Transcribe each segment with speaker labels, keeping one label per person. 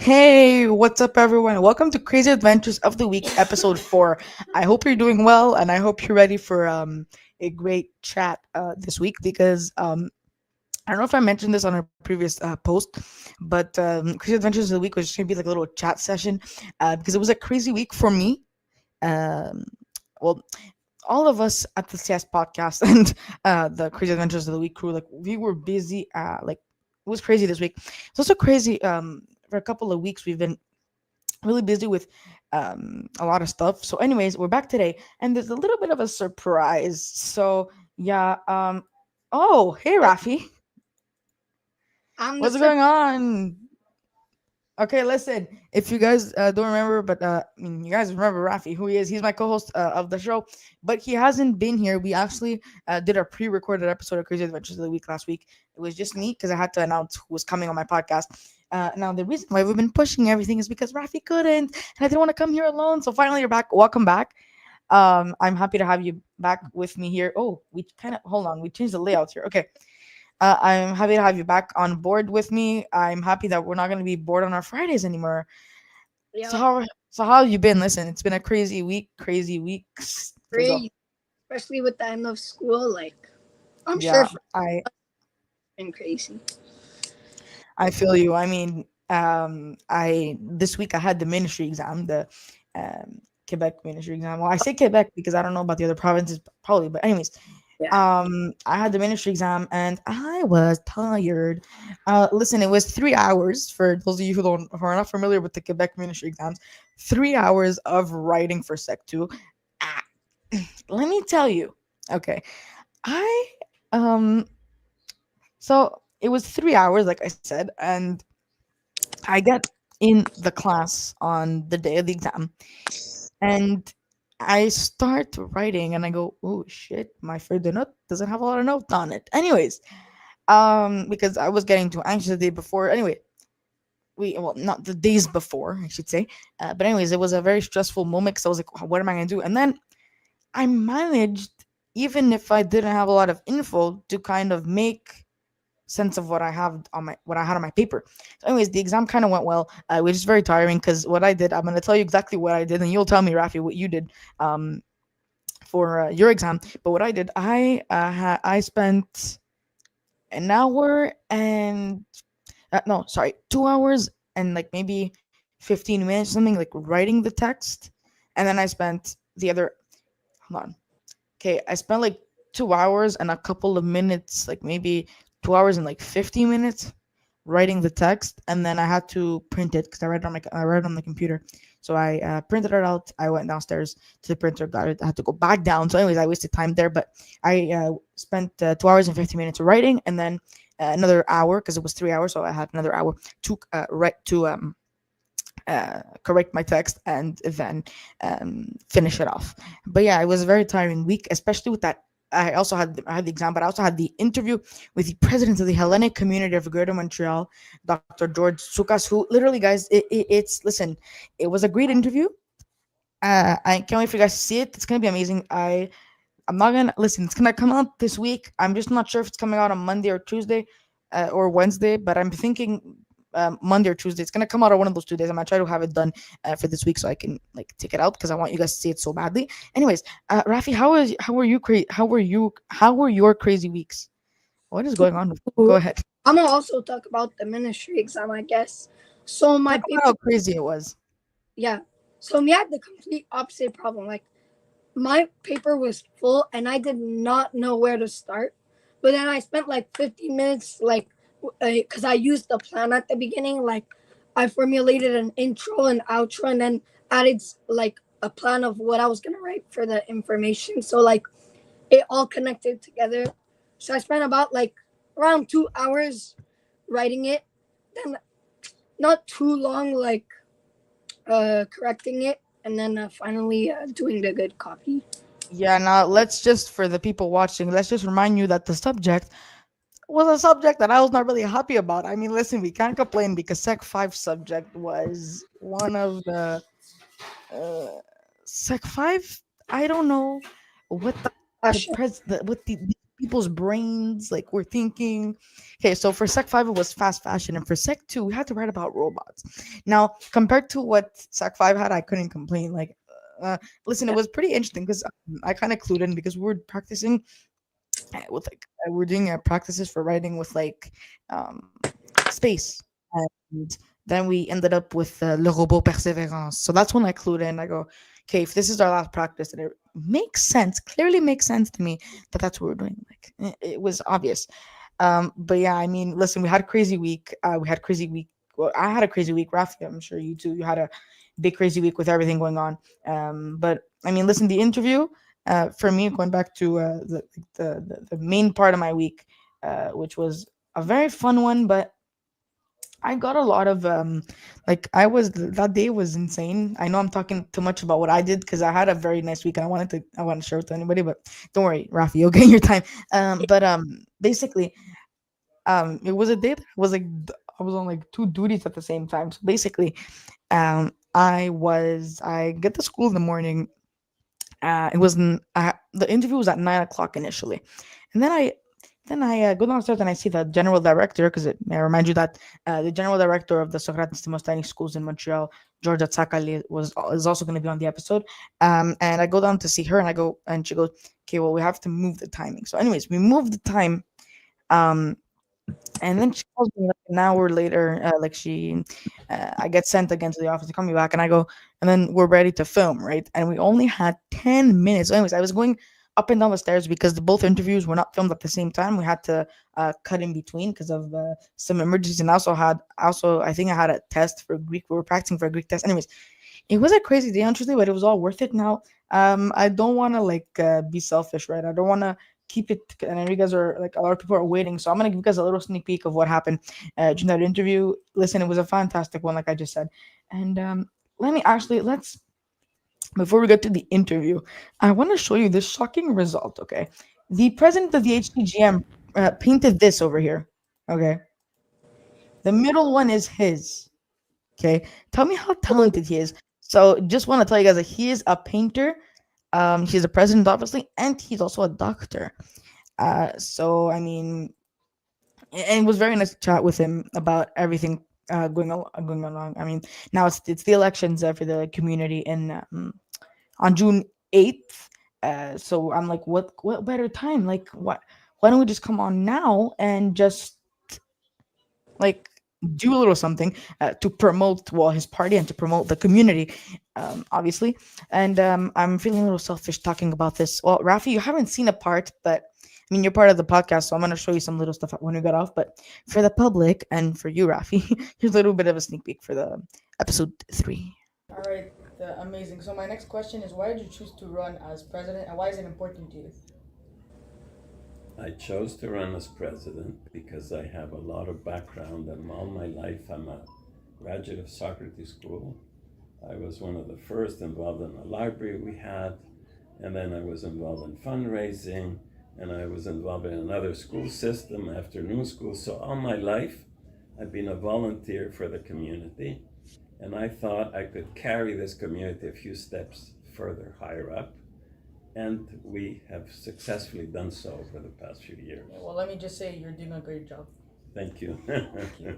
Speaker 1: Hey, what's up, everyone? Welcome to Crazy Adventures of the Week, episode 4. I hope you're doing well, and I hope you're ready for a great chat this week because I don't know if I mentioned this on our previous post, but Crazy Adventures of the Week was just gonna be like a little chat session because it was a crazy week for me. Um, well, all of us at the CS podcast and the Crazy Adventures of the Week crew, like we were busy. Like it was crazy this week. It's also crazy. For a couple of weeks, we've been really busy with a lot of stuff. So, anyways, we're back today, and there's a little bit of a surprise. So, yeah. Oh, hey, Rafi,
Speaker 2: I'm the
Speaker 1: what's
Speaker 2: sur-
Speaker 1: going on? Okay, listen. If you guys don't remember, but I mean, you guys remember Rafi, who he is. He's my co-host of the show, but he hasn't been here. We actually did a pre-recorded episode of Crazy Adventures of the Week last week. It was just me because I had to announce who was coming on my podcast. Now the reason why we've been pushing everything is because Rafi couldn't, and I didn't want to come here alone. So finally, you're back. Welcome back. I'm happy to have you back with me here. Oh, we kind of hold on. We changed the layout here. Okay. I'm happy to have you back on board with me. I'm happy that we're not going to be bored on our Fridays anymore. So
Speaker 2: yeah,
Speaker 1: how have you been? Listen, it's been a crazy week, crazy weeks. Okay, go.
Speaker 2: great, especially with the end of school. Like, I'm sure
Speaker 1: Yeah,
Speaker 2: for
Speaker 1: I
Speaker 2: been crazy.
Speaker 1: I feel you. I mean, I this week I had the ministry exam, the Quebec ministry exam. Well, I say Quebec because I don't know about the other provinces, probably. But anyways,
Speaker 2: Yeah,
Speaker 1: I had the ministry exam and I was tired. Listen, it was 3 hours for those of you who are not familiar with the Quebec ministry exams. 3 hours of writing for Sec 2. Ah, let me tell you. Okay. I um so it was 3 hours, like I said, and I get in the class on the day of the exam and I start writing and I go, oh shit, my feuille de note doesn't have a lot of notes on it. Anyways, because I was getting too anxious the day before. Anyway, we well not the days before, I should say. But anyways, it was a very stressful moment because I was like, what am I gonna do? And then I managed, even if I didn't have a lot of info, to kind of make sense of what I had on my paper. So, anyways, the exam kind of went well, which is very tiring because what I did, I'm gonna tell you exactly what I did, and you'll tell me, Rafi, what you did for your exam. But what I did, I spent an hour and no, sorry, 2 hours and like maybe 15 minutes, something like writing the text, and then I spent the other. Hold on. Okay, I spent like 2 hours and a couple of minutes, like maybe 2 hours and like 50 minutes writing the text, and then I had to print it because I read it on the computer. So I printed it out. I went downstairs to the printer, got it. I had to go back down. So, anyways, I wasted time there, but I spent 2 hours and 50 minutes writing, and then another hour because it was 3 hours. So I had another hour to write to correct my text and then finish it off. But yeah, it was a very tiring week, especially with that. I had the exam, but I also had the interview with the president of the Hellenic community of Greater Montreal, Dr. George Sukas, who literally, guys, it's listen, it was a great interview. I can't wait for you guys to see it. It's gonna be amazing. I'm not gonna listen. It's gonna come out this week. I'm just not sure if it's coming out on Monday or Tuesday, or Wednesday. But I'm thinking Monday or Tuesday. It's gonna come out on one of those 2 days. I'm gonna try to have it done for this week so I can like take it out because I want you guys to see it so badly. Anyways, Rafi, how were your crazy weeks? What is going on? Go
Speaker 2: Ooh,
Speaker 1: ahead.
Speaker 2: I'm gonna also talk about the ministry exam, I guess. So my
Speaker 1: Talk about how
Speaker 2: paper,
Speaker 1: crazy it was.
Speaker 2: yeah. So me had the complete opposite problem. Like my paper was full, and I did not know where to start. But then I spent like 15 minutes, like, because I used the plan at the beginning. Like, I formulated an intro and outro, and then added like a plan of what I was gonna write for the information. So like, it all connected together. So I spent about like around 2 hours writing it. Then not too long, like correcting it, and then finally doing the good copy.
Speaker 1: Yeah, now let's just, for the people watching, let's just remind you that the subject was a subject that I was not really happy about. I mean, listen, we can't complain because Sec 5 subject was one of the Sec 5. I don't know what
Speaker 2: Passion.
Speaker 1: what the people's brains like were thinking. Okay, so for Sec 5 it was fast fashion, and for Sec 2 we had to write about robots. Now, compared to what Sec 5 had, I couldn't complain. Like, listen, it
Speaker 2: Yeah.
Speaker 1: was pretty interesting because I kind of clued in because we were practicing with like we're doing practices for writing with like um space, and then we ended up with le robot perseverance. So that's when I clued in. I go, okay, if this is our last practice, and it makes sense, clearly makes sense to me that that's what we're doing. Like it was obvious. But yeah, I mean, listen, we had a crazy week. We had crazy week. Well, I had a crazy week. Rafi, I'm sure you too. You had a big crazy week with everything going on. But I mean, listen, the interview for me, going back to the main part of my week, which was a very fun one, but I got a lot of like I was that day was insane. I know I'm talking too much about what I did because I had a very nice week and I want to share with anybody, but don't worry, Rafi, you'll get your time. But basically it was a day that I was on like two duties at the same time. So basically, I get to school in the morning. The interview was at 9 o'clock initially, and then I go downstairs and I see the general director because I remind you that the general director of the Socrates Timostani schools in Montreal, Georgia Tsakali, is also going to be on the episode. And I go down to see her and I go and she goes, okay, well we have to move the timing. So, anyways, we moved the time. Um, and then she calls me like an hour later, I get sent again to the office to call me back, and I go, and then we're ready to film, right? And we only had 10 minutes. So anyways, I was going up and down the stairs because both interviews were not filmed at the same time. We had to cut in between because of some emergencies, and also I think I had a test for Greek. We were practicing for a Greek test. Anyways, it was a crazy day on Tuesday, but it was all worth it. Now, I don't want to be selfish, right? I don't want to keep it. And I know you guys are like a lot of people are waiting, so I'm gonna give you guys a little sneak peek of what happened during that interview. Listen, it was a fantastic one, like I just said. And let's before we get to the interview, I want to show you this shocking result. Okay, the president of the HTGM painted this over here. Okay, the middle one is his. Okay, tell me how
Speaker 2: Oh,
Speaker 1: talented he is. So, just want to tell you guys that he is a painter. He's a president, obviously, and he's also a doctor. So I mean, and it was very nice to chat with him about everything going along. I mean, now it's the elections for the community in on June 8th. So I'm like, what better time? Like, what? Why don't we just come on now and just like do a little something to promote his party and to promote the community, obviously. And I'm feeling a little selfish talking about this. Well, Rafi, you haven't seen a part, but I mean you're part of the podcast, so I'm gonna show you some little stuff when we got off. But for the public and for you, Rafi, here's a little bit of a sneak peek for the episode 3. All right, amazing. So my next question is, why did you choose to run as president, and why is it important to you?
Speaker 3: I chose to run as president because I have a lot of background, and all my life I'm a graduate of Socrates School. I was one of the first involved in the library we had, and then I was involved in fundraising, and I was involved in another school system, afternoon school. So all my life I've been a volunteer for the community, and I thought I could carry this community a few steps further higher up, and we have successfully done so over the past few years.
Speaker 1: Yeah, well, let me just say you're doing a great job.
Speaker 3: Thank you.
Speaker 1: Thank you.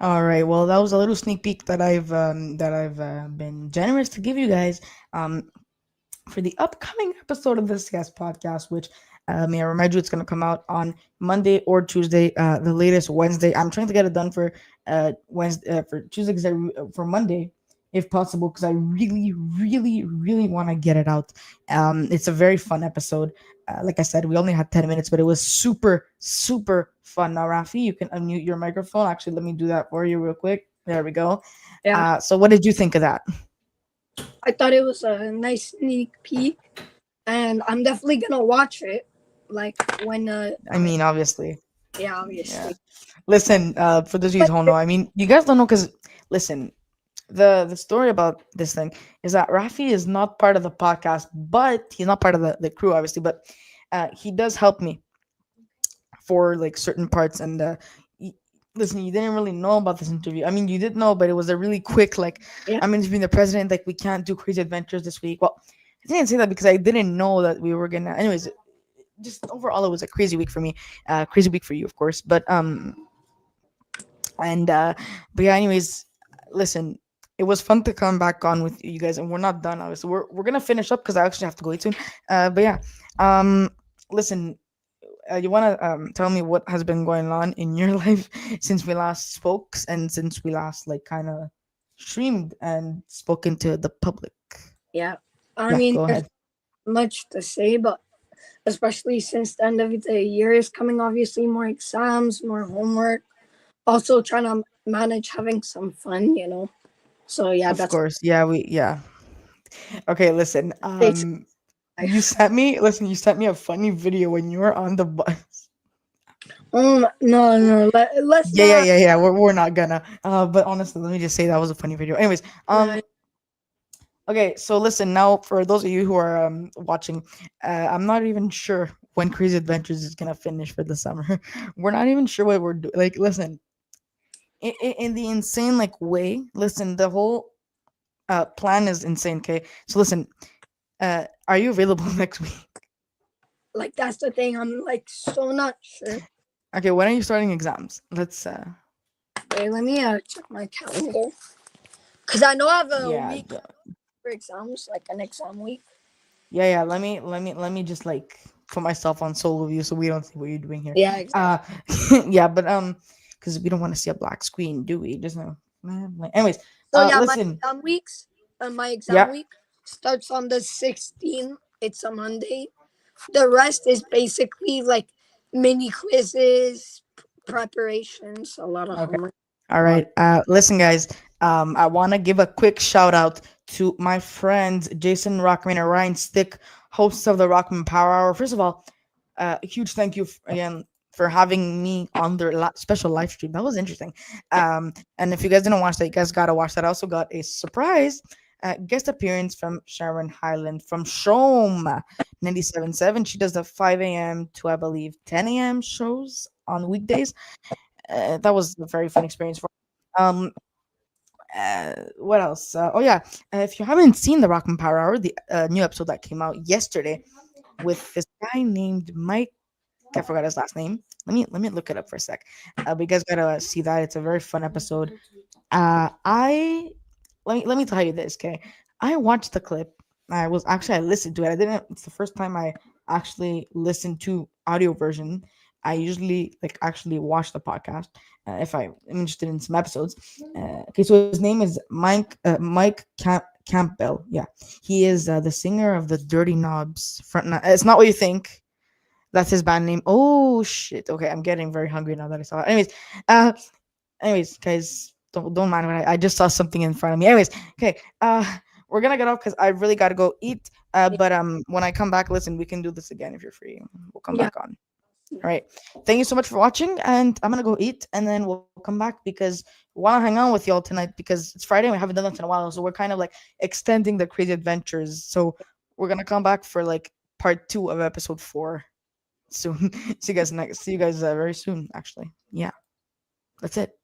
Speaker 1: All right. Well, that was a little sneak peek that I've been generous to give you guys. For the upcoming episode of this guest podcast, which may I remind you, it's going to come out on Monday or Tuesday, the latest Wednesday. I'm trying to get it done for Wednesday, for Tuesday, for Monday, if possible, because I really, really, really want to get it out. It's a very fun episode. Like I said, we only had 10 minutes, but it was super, super fun. Now, Rafi, you can unmute your microphone. Actually, let me do that for you real quick. There we go.
Speaker 2: yeah.
Speaker 1: So what did you think of that?
Speaker 2: I thought it was a nice sneak peek, and I'm definitely gonna watch it. Like when,
Speaker 1: I mean, obviously.
Speaker 2: yeah,
Speaker 1: Yeah.
Speaker 2: obviously.
Speaker 1: Listen, for those of you
Speaker 2: But
Speaker 1: who don't know, I mean, you guys don't know because listen, the story about this thing is that Rafi is not part of the podcast, but he's not part of the crew, obviously, but he does help me for like certain parts. And y- listen, you didn't really know about this interview. I mean, you did know, but it was a really quick like,
Speaker 2: yeah,
Speaker 1: I'm interviewing the president. Like, we can't do crazy adventures this week. Well, I didn't say that because I didn't know that we were gonna. Anyways, just overall it was a crazy week for me, crazy week for you, of course. And but yeah, anyways, listen, it was fun to come back on with you guys, and we're not done. Obviously, we're gonna finish up because I actually have to go eat soon. But yeah, um, listen, you want to tell me what has been going on in your life since we last spoke and since we last like kind of streamed and spoken to the public?
Speaker 2: Yeah. I
Speaker 1: Yeah,
Speaker 2: mean,
Speaker 1: go
Speaker 2: there's
Speaker 1: ahead.
Speaker 2: much to say, but especially since the end of the year is coming, obviously, more exams, more homework. Also, trying to manage having some fun, you know? So, yeah,
Speaker 1: Of
Speaker 2: that's
Speaker 1: course, yeah, we yeah. Okay, listen.
Speaker 2: basic
Speaker 1: You
Speaker 2: life.
Speaker 1: sent me listen. You sent me a funny video when you were on the bus.
Speaker 2: No, no, let's
Speaker 1: Yeah, yeah,
Speaker 2: not.
Speaker 1: yeah, yeah. We're not gonna. But honestly, let me just say that was a funny video. Anyways,
Speaker 2: Uh,
Speaker 1: okay. So listen, now for those of you who are watching, I'm not even sure when Crazy Adventures is gonna finish for the summer. We're not even sure what we're doing. Like, listen, in the insane like way. Listen, the whole plan is insane. Okay, so listen, are you available next week?
Speaker 2: like, that's the thing. I'm, like, so not sure.
Speaker 1: Okay, when are you starting exams? Let's
Speaker 2: Wait, let me check my calendar. Because I know I have a
Speaker 1: yeah,
Speaker 2: week for exams, like an exam week.
Speaker 1: yeah. Let me just like put myself on solo view so we don't see what you're doing here.
Speaker 2: Yeah, exactly.
Speaker 1: Uh, yeah, but because we don't want to see a black screen, do we? Just no. Anyways,
Speaker 2: So, yeah,
Speaker 1: listen.
Speaker 2: my exam
Speaker 1: Yeah.
Speaker 2: week starts on the 16th. It's a Monday. The rest is basically like mini quizzes, preparations, a lot of
Speaker 1: Okay.
Speaker 2: homework.
Speaker 1: All
Speaker 2: A lot.
Speaker 1: right. Listen, guys. I want to give a quick shout out to my friends Jason Rockman and Ryan Stick, hosts of the Rockman Power Hour. First of all, a huge thank you again for having me on their special live stream. That was interesting. And if you guys didn't watch that, you guys gotta watch that. I also got a surprise guest appearance from Sharon Highland from Shome 97.7. She does the 5 a.m. to I believe 10 a.m. shows on weekdays. That was a very fun experience for. Um, what else? Oh yeah, if you haven't seen the Rockman Power Hour, the new episode that came out yesterday with this guy named Mike. I forgot his last name. Let me look it up for a sec. But you guys gotta see that. It's a very fun episode. I let me tell you this, okay? I watched the clip. I listened to it. I didn't. It's the first time I actually listened to audio version. I usually like actually watch the podcast if I'm interested in some episodes. Okay, so his name is Mike Campbell. Yeah, he is the singer of the Dirty Knobs. It's not what you think. That's his band name. Oh shit. Okay, I'm getting very hungry now that I saw it. Uh, anyways, guys, don't mind when I just saw something in front of me. Anyways, okay, we're gonna get off because I really gotta go eat. But when I come back, listen, we can do this again if you're free. We'll come
Speaker 2: Yeah.
Speaker 1: back on. All right. Thank you so much for watching, and I'm gonna go eat, and then we'll come back because we wanna hang out with y'all tonight because it's Friday and we haven't done that in a while, so we're kind of like extending the crazy adventures. So we're gonna come back for like part 2 of episode 4 soon. See you guys very soon. Actually, yeah, that's it.